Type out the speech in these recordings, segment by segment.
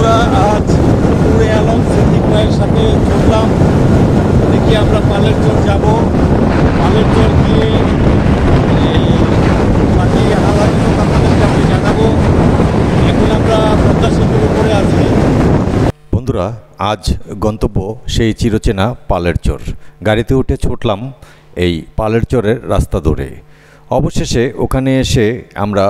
বন্ধুরা, আজ নূরে আলম সিদ্দিক ভাইয়ের সাথে চললাম। দেখি আমরা পালের চর যাব। পালের চর গিয়ে বাকি হালাগুলো আপনাদেরকে আমি জানাবো। এখন আমরা পদ্মা সেতুর উপরে আছি। বন্ধুরা, আজ গন্তব্য সেই চিরচেনা পালের চর। গাড়িতে উঠে ছুটলাম এই পালের চরের রাস্তা ধরে। অবশেষে ওখানে এসে আমরা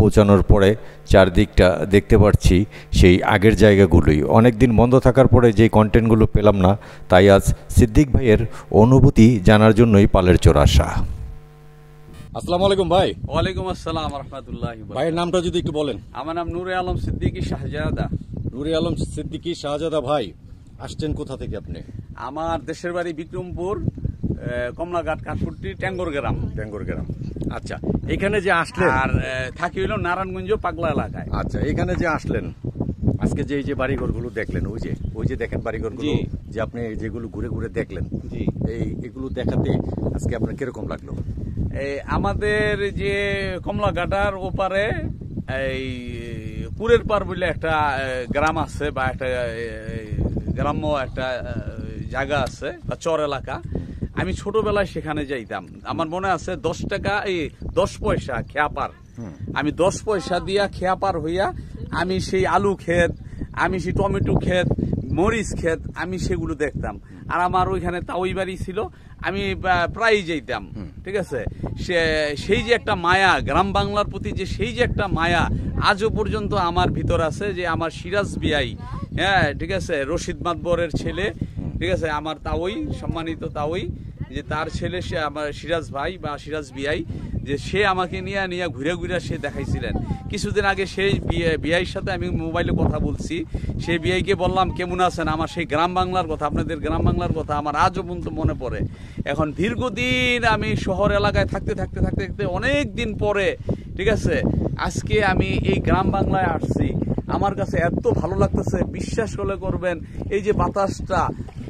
পৌঁছানোর পরে চারদিকটা দেখতে পাচ্ছি সেই আগের জায়গাগুলোই। অনেক দিন বন্ধ থাকার পরে যেই কন্টেন্টগুলো পেলাম না, তাই আজ সিদ্দিক ভাইয়ের অনুভূতি জানার জন্যই পালের চর আসা। আসসালামু আলাইকুম ভাই। ওয়ালাইকুম আসসালাম রহমতুল্লাহি। ভাইয়ের নামটা যদি একটু বলেন। আমার নাম নূরে আলম সিদ্দিকী শাহজাদা। নূরে আলম সিদ্দিকী শাহজাদা ভাই, আসছেন কোথা থেকে আপনি? আমার দেশের বাড়ি বিক্রমপুর, কমলাঘাট, কাঠপুরটি, ট্যাঙ্গর গ্রাম। আচ্ছা, এখানে যে আসলেন, আর থাকি হইল নারায়ণগঞ্জ পাগলা এলাকায়। আচ্ছা, এখানে যে আসলেন, আজকে যে বাড়িঘরগুলো দেখলেন, ওই যে দেখেন বাড়িঘরগুলো, যে আপনি যেগুলো ঘুরে ঘুরে দেখলেন, এগুলো দেখাতে আজকে আপনার কিরকম লাগলো? আমাদের যে কমলাঘাটার ওপারে এই কুরের পার বলে একটা গ্রাম আছে, বা একটা গ্রাম্য একটা জায়গা আছে বা চর এলাকা। আমি ছোটবেলায় সেখানে যাইতাম। আমার মনে আছে 10 পয়সা খেয়াপার। আমি 10 পয়সা দিয়া খেয়াপার হইয়া আমি সেই আলু ক্ষেত, আমি সেই টমেটো ক্ষেত, মরিচ ক্ষেত, আমি সেগুলো দেখতাম। আর আমার ওইখানে তাওই বাড়ি ছিল, আমি প্রায়ই যেতাম। ঠিক আছে, সেই যে একটা মায়া, গ্রাম বাংলার প্রতি যে সেই যে একটা মায়া আজও পর্যন্ত আমার ভিতর আছে। যে আমার সিরাজ বিআই, হ্যাঁ ঠিক আছে, রশিদ মাতবরের ছেলে, ঠিক আছে, আমার তাওই, সম্মানিত তাওই, যে তার ছেলে সে আমার সিরাজ ভাই বা সিরাজ বিআই, যে সে আমাকে নিয়ে ঘুরে ঘুরে সে দেখাইছিলেন। কিছুদিন আগে সেই বিআইয়ের সাথে আমি মোবাইলে কথা বলছি। সেই বিআইকে বললাম কেমন আছেন। আমার সেই গ্রাম বাংলার কথা, আপনাদের গ্রাম বাংলার কথা আমার আজও পর্যন্ত মনে পড়ে। এখন দীর্ঘদিন আমি শহর এলাকায় থাকতে অনেক দিন পরে, ঠিক আছে, আজকে আমি এই গ্রাম বাংলায় আসছি। আমার কাছে এত ভালো লাগতেছে, বিশ্বাস করবেন, এই যে বাতাসটা,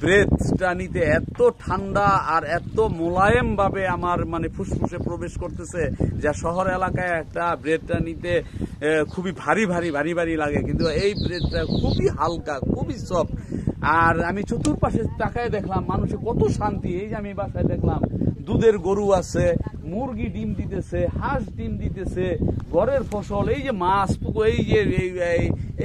ব্রেথটা নিতে এত ঠান্ডা আর এত মোলায়েম ভাবে আমার মানে ফুসফুসে প্রবেশ করতেছে, যা শহর এলাকায় একটা ব্রেথটা নিতে খুবই ভারী লাগে, কিন্তু এই ব্রেথটা খুবই হালকা, খুবই সফট। আর আমি চতুর্পাশে তাকায় দেখলাম মানুষের কত শান্তি। এই যে আমি বাসায় দেখলাম দুধের গরু আছে, মুরগি ডিম দিতেছে, হাঁস ডিম দিতেছে, ঘরের ফসল, এই যে মাছ পুকুর, এই যে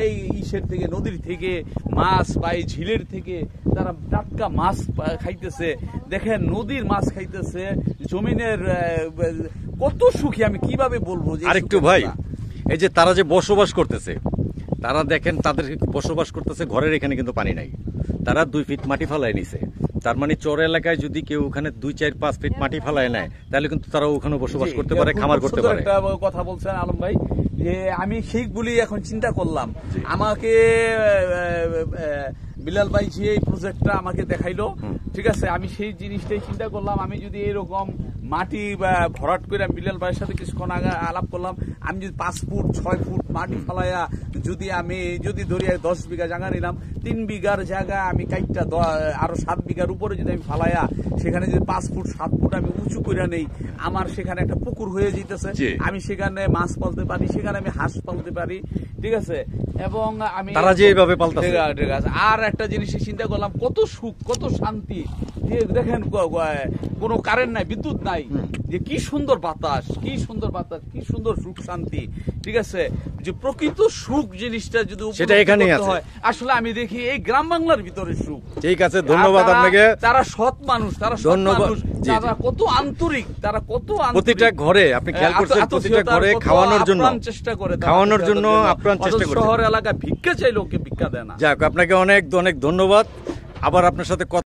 এই ইসের থেকে, নদীর থেকে মাছ বা এই ঝিলের থেকে তারা টাটকা মাছ খাইতেছে। দেখেন নদীর মাছ খাইতেছে, জমিনের কত সুখী, আমি কিভাবে বলবো। আরেকটু ভাই, এই যে তারা যে বসবাস করতেছে, তারা দেখেন তাদের বসবাস করতেছে ঘরের এখানে কিন্তু পানি নাই। তারা 2 ফিট মাটি ফালায় নিছে। তার মানে চর এলাকায় যদি কেউ ওখানে 2, 4, 5 ফিট মাটি ফালায় নেয়, তাহলে কিন্তু তারা ওখানে বসবাস করতে পারে, খামার করতে পারে। একটা কথা বলছেন আলম ভাই, যে আমি সেইগুলি এখন চিন্তা করলাম। আমাকে বিলাল ভাই যে এই প্রজেক্টটা আমাকে দেখাইলো, ঠিক আছে, আমি সেই জিনিসটাই চিন্তা করলাম। আমি যদি এরকম মাটি ভরাট করে, বিলাল ভাইয়ের সাথে কিছুক্ষণ আগে আলাপ করলাম, আমি যদি 5 ফুট 6 ফুট মাটি ফালাইয়া যদি ধরি 10 বিঘা জায়গা নিলাম, 3 বিঘার জায়গা আমি কাইটটা আরো 7 বিঘার উপরে যদি আমি ফালাইয়া সেখানে যদি 5 ফুট 7 ফুট আমি উঁচু করে নেই, আমার সেখানে একটা পুকুর হয়ে যেতেছে। আমি সেখানে মাছ পালতে পারি, সেখানে আমি হাঁস পালতে পারি, ঠিক আছে। এবং আমি তারা যে এইভাবে পালতেছে, ঠিক আছে। আর একটা জিনিস চিন্তা করলাম, কত সুখ, কত শান্তি। যে দেখেন কোনো কারেন্ট নাই, বিদ্যুৎ নাই, যে কি সুন্দর বাতাস, কি সুন্দর সুখ শান্তি, ঠিক আছে। যে প্রকৃত সুখ জিনিসটা যদি সেটা এখানেই আছে, আসলে আমি দেখি এই গ্রাম বাংলার ভিতরে সুখ। ঠিক আছে, ধন্যবাদ আপনাকে। তারা সৎ মানুষ, তারা কত আন্তরিক, তারা কত প্রতিটা ঘরে আপনি খেয়াল করছেন, প্রতিটা ঘরে খাওয়ানোর জন্য চেষ্টা করে, আপ্রাণ চেষ্টা করে। শহর এলাকা ভিক্ষা চাইলে ওকে ভিক্ষা দেয় না। যাক, আপনাকে অনেক অনেক ধন্যবাদ। আবার আপনার সাথে